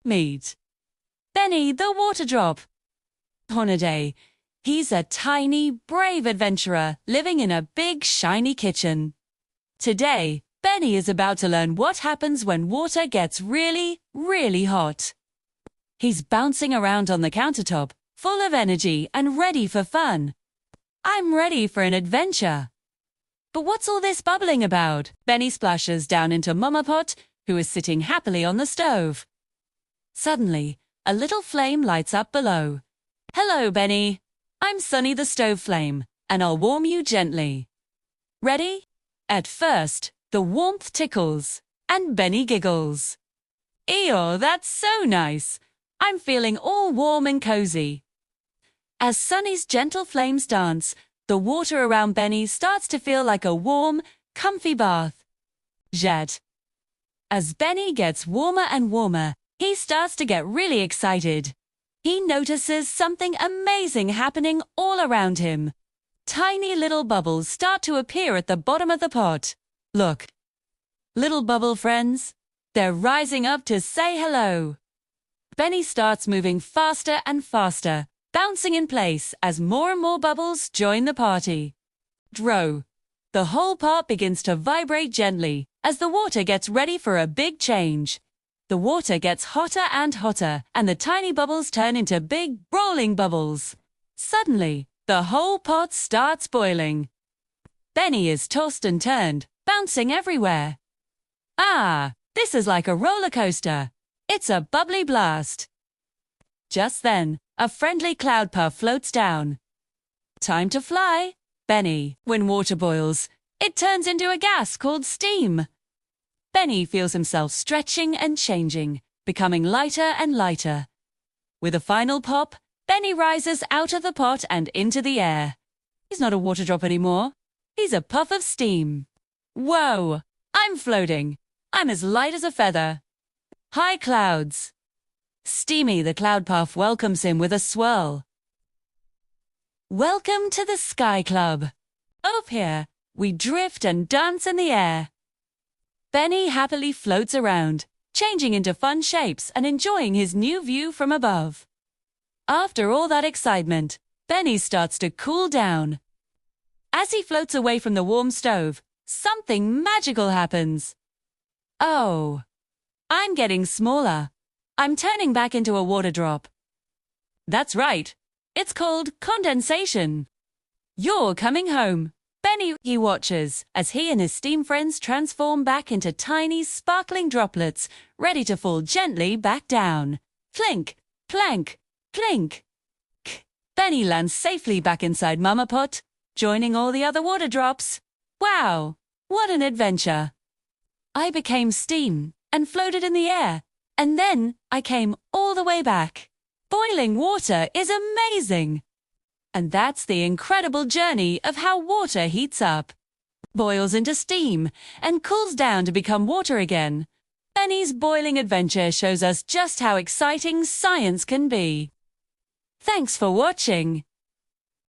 Meet Benny the water drop. Tornadose. He's a tiny, brave adventurer living in a big, shiny kitchen. Today, Benny is about to learn what happens when water gets really, really hot. He's bouncing around on the countertop, full of energy and ready for fun. I'm ready for an adventure. But what's all this bubbling about? Benny splashes down into Mama Pot, who is sitting happily on the stove. Suddenly, a little flame lights up below. Hello, Benny. I'm Sunny the stove flame, and I'll warm you gently. Ready? At first, the warmth tickles, and Benny giggles. Eeyore, that's so nice. I'm feeling all warm and cozy. As Sunny's gentle flames dance, the water around Benny starts to feel like a warm, comfy bath. Jet. As Benny gets warmer and warmer, he starts to get really excited. He notices something amazing happening all around him. Tiny little bubbles start to appear at the bottom of the pot. Look. Little bubble friends, they're rising up to say hello. Benny starts moving faster and faster, bouncing in place as more and more bubbles join the party. Drow. The whole pot begins to vibrate gently as the water gets ready for a big change. The water gets hotter and hotter, and the tiny bubbles turn into big, rolling bubbles. Suddenly, the whole pot starts boiling. Benny is tossed and turned, bouncing everywhere. Ah, this is like a roller coaster. It's a bubbly blast. Just then, a friendly cloud puff floats down. Time to fly, Benny. When water boils, it turns into a gas called steam. Benny feels himself stretching and changing, becoming lighter and lighter. With a final pop, Benny rises out of the pot and into the air. He's not a water drop anymore. He's a puff of steam. Whoa! I'm floating. I'm as light as a feather. Hi, clouds. Steamy the cloud puff welcomes him with a swirl. Welcome to the Sky Club. Up here, we drift and dance in the air. Benny happily floats around, changing into fun shapes and enjoying his new view from above. After all that excitement, Benny starts to cool down. As he floats away from the warm stove, something magical happens. Oh, I'm getting smaller. I'm turning back into a water drop. That's right. It's called condensation. You're coming home. Benny, he watches as he and his steam friends transform back into tiny, sparkling droplets, ready to fall gently back down. Clink, plank, clink. Benny lands safely back inside Mama Pot, joining all the other water drops. Wow, what an adventure! I became steam and floated in the air, and then I came all the way back. Boiling water is amazing! And that's the incredible journey of how water heats up, boils into steam, and cools down to become water again. Benny's boiling adventure shows us just how exciting science can be. Thanks for watching.